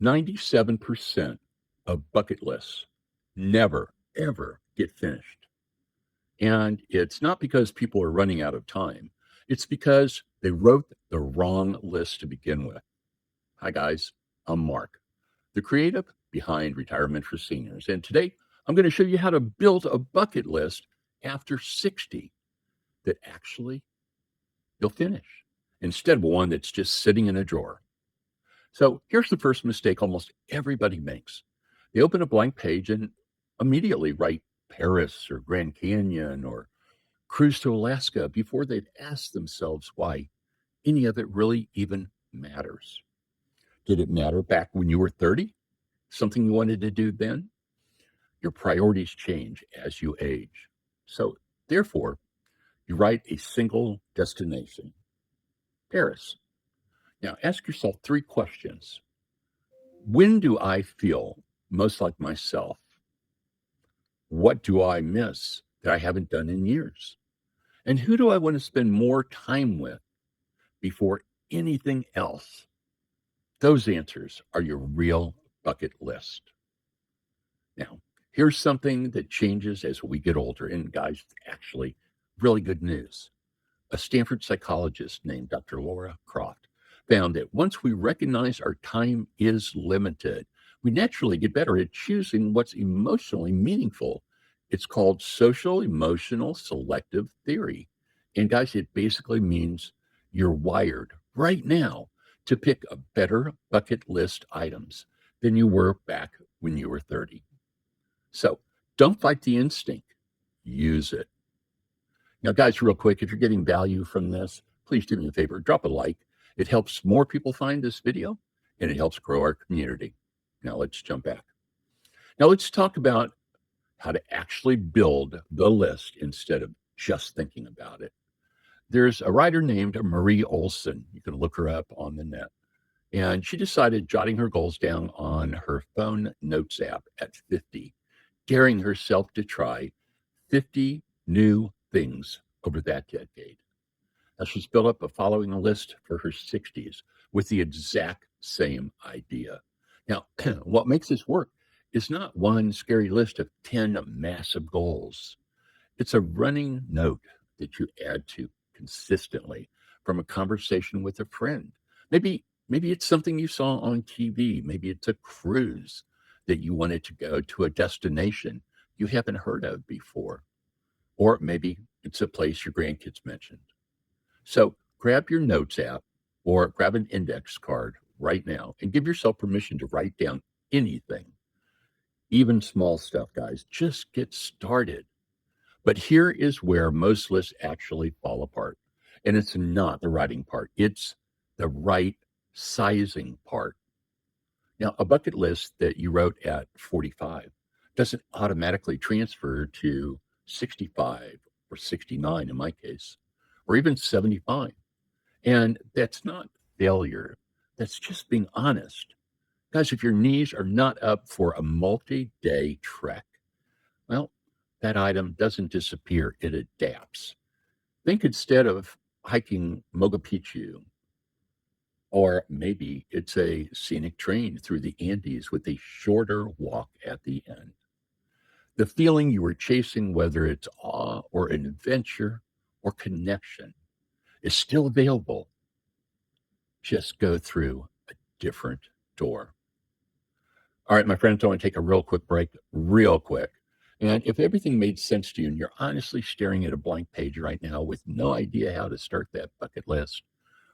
97% of bucket lists never, ever get finished. And it's not because people are running out of time, it's because they wrote the wrong list to begin with. Hi, guys. I'm Mark, the creative behind Retirement for Seniors. And today I'm going to show you how to build a bucket list after 60 that actually you'll finish instead of one that's just sitting in a drawer. So here's the first mistake almost everybody makes. They open a blank page and immediately write Paris or Grand Canyon or cruise to Alaska before they've asked themselves why any of it really even matters. Did it matter back when you were 30? Something you wanted to do then? Your priorities change as you age. So, therefore, you write a single destination, Paris. Now, ask yourself three questions. When do I feel most like myself? What do I miss that I haven't done in years? And who do I want to spend more time with before anything else? Those answers are your real bucket list. Now, here's something that changes as we get older. And guys, actually, really good news. A Stanford psychologist named Dr. Laura Croft found that once we recognize our time is limited, we naturally get better at choosing what's emotionally meaningful. It's called social emotional selective theory. And guys, it basically means you're wired right now to pick a better bucket list items than you were back when you were 30. So don't fight the instinct, use it. Now, guys, real quick, if you're getting value from this, please do me a favor, drop a like. It helps more people find this video and it helps grow our community. Now, let's jump back. Now, let's talk about how to actually build the list instead of just thinking about it. There's a writer named Marie Olson. You can look her up on the net. And she decided jotting her goals down on her phone notes app at 50, daring herself to try 50 new things over that decade. Now, she's built up a following list for her 60s with the exact same idea. Now, what makes this work is not one scary list of 10 massive goals. It's a running note that you add to consistently from a conversation with a friend. Maybe it's something you saw on TV. Maybe it's a cruise that you wanted to go to a destination you haven't heard of before. Or maybe it's a place your grandkids mentioned. So grab your notes app or grab an index card right now and give yourself permission to write down anything, even small stuff, guys. Just get started. But here is where most lists actually fall apart. And it's not the writing part, it's the right sizing part. Now, a bucket list that you wrote at 45 doesn't automatically transfer to 65 or 69 in my case, or even 75. And that's not failure, that's just being honest. Guys, if your knees are not up for a multi day trek, well, that item doesn't disappear, it adapts. Think instead of hiking Moga Picchu, or maybe it's a scenic train through the Andes with a shorter walk at the end. The feeling you were chasing, whether it's awe or an adventure or connection, is still available. Just go through a different door. All right, my friends, I want to take a real quick break, real quick. And if everything made sense to you and you're honestly staring at a blank page right now with no idea how to start that bucket list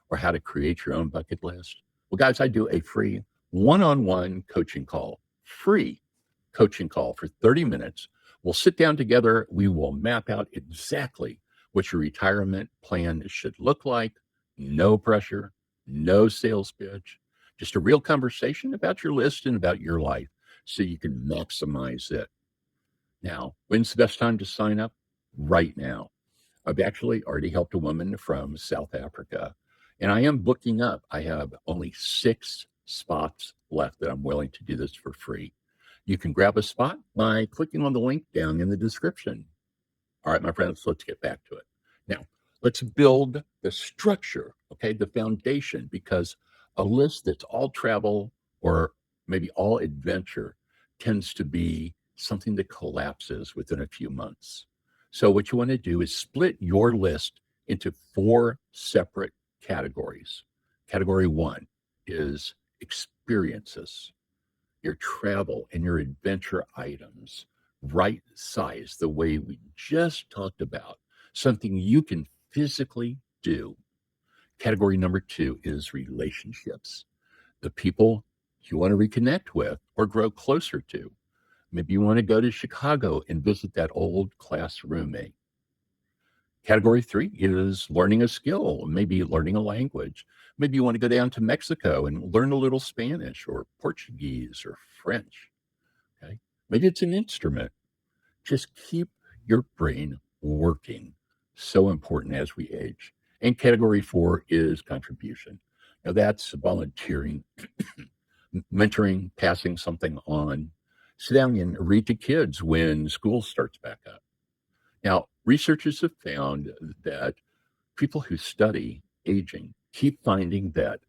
or how to create your own bucket list, well, guys, I do a free one-on-one coaching call, free coaching call for 30 minutes. We'll sit down together. We will map out exactly what your retirement plan should look like. No pressure, no sales pitch, just a real conversation about your list and about your life so you can maximize it. Now, when's the best time to sign up? Right now. I've actually already helped a woman from South Africa, and I am booking up. I have only 6 spots left that I'm willing to do this for free. You can grab a spot by clicking on the link down in the description. All right, my friends, let's get back to it. Now, let's build the structure, okay, the foundation, because a list that's all travel or maybe all adventure tends to be something that collapses within a few months. So, what you want to do is split your list into four separate categories. Category one is experiences, your travel and your adventure items, right size, the way we just talked about, something you can physically do. Category number two is relationships, the people you want to reconnect with or grow closer to. Maybe you want to go to Chicago and visit that old class roommate. Category three is learning a skill, maybe learning a language. Maybe you want to go down to Mexico and learn a little Spanish or Portuguese or French. Okay. Maybe it's an instrument. Just keep your brain working. So important as we age. And category four is contribution. Now, that's volunteering, mentoring, passing something on. Sit down and read to kids when school starts back up. Now, researchers have found that people who study aging keep finding that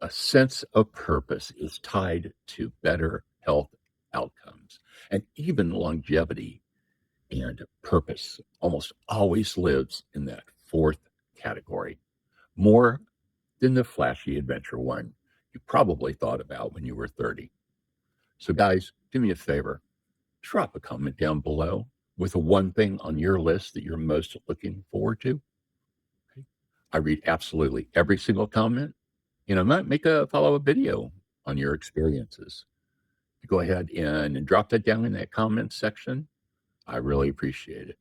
a sense of purpose is tied to better health outcomes and even longevity, and purpose almost always lives in that fourth category, more than the flashy adventure one you probably thought about when you were 30. So, guys, do me a favor, drop a comment down below with the one thing on your list that you're most looking forward to. Okay. I read absolutely every single comment. I might make a follow up video on your experiences. You go ahead and drop that down in that comment section. I really appreciate it.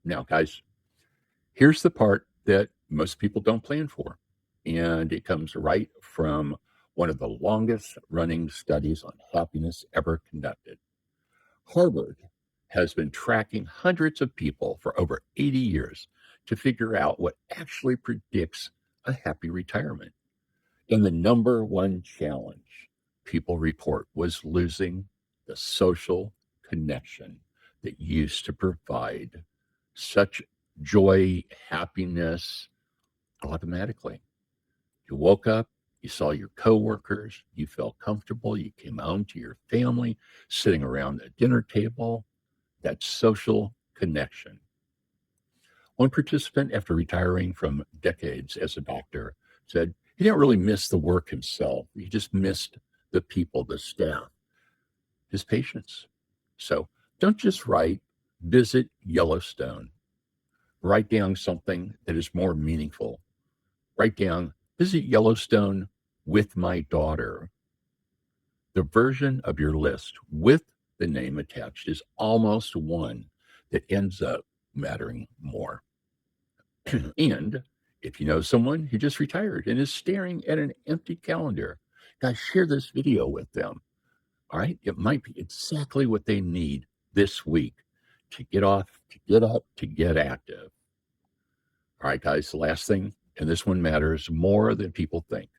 Now, guys, here's the part that most people don't plan for, and it comes right from one of the longest running studies on happiness ever conducted. Harvard has been tracking hundreds of people for over 80 years to figure out what actually predicts a happy retirement. And the number one challenge people report was losing the social connection that used to provide such joy, happiness automatically. You woke up, you saw your coworkers, you felt comfortable, you came home to your family, sitting around a dinner table, that social connection. One participant, after retiring from decades as a doctor, said he didn't really miss the work himself. He just missed the people, the staff, his patients. So don't just write, visit Yellowstone. Write down something that is more meaningful. Write down, visit Yellowstone with my daughter. The version of your list with the name attached is almost one that ends up mattering more. And if you know someone who just retired and is staring at an empty calendar, guys, share this video with them. All right. It might be exactly what they need this week to get off, to get up, to get active. All right, guys, the last thing, and this one matters more than people think.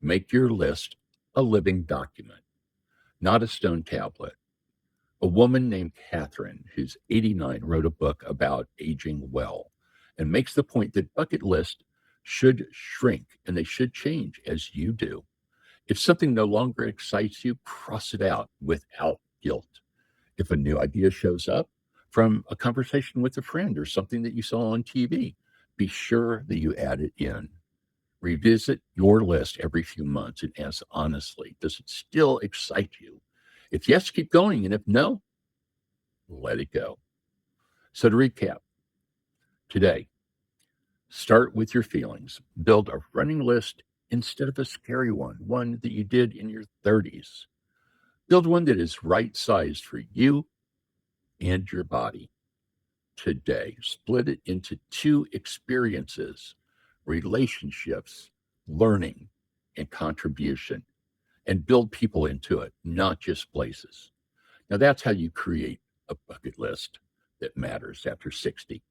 Make your list a living document, not a stone tablet. A woman named Catherine, who's 89, wrote a book about aging well and makes the point that bucket lists should shrink and they should change as you do. If something no longer excites you, cross it out without guilt. If a new idea shows up from a conversation with a friend or something that you saw on TV, be sure that you add it in. Revisit your list every few months and ask honestly, does it still excite you? If yes, keep going. And if no, let it go. So to recap, today, start with your feelings. Build a running list instead of a scary one that you did in your 30s. Build one that is right sized for you and your body. Today, split it into two experiences: relationships, learning, and contribution, and build people into it, not just places. Now, that's how you create a bucket list that matters after 60.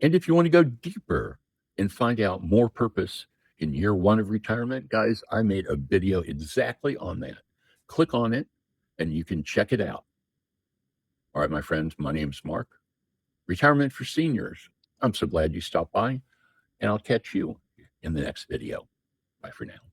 And if you want to go deeper and find out more purpose in year one of retirement, guys, I made a video exactly on that. Click on it and you can check it out. All right, my friends, my name's Mark. Retirement for Seniors. I'm so glad you stopped by, and I'll catch you in the next video. Bye for now.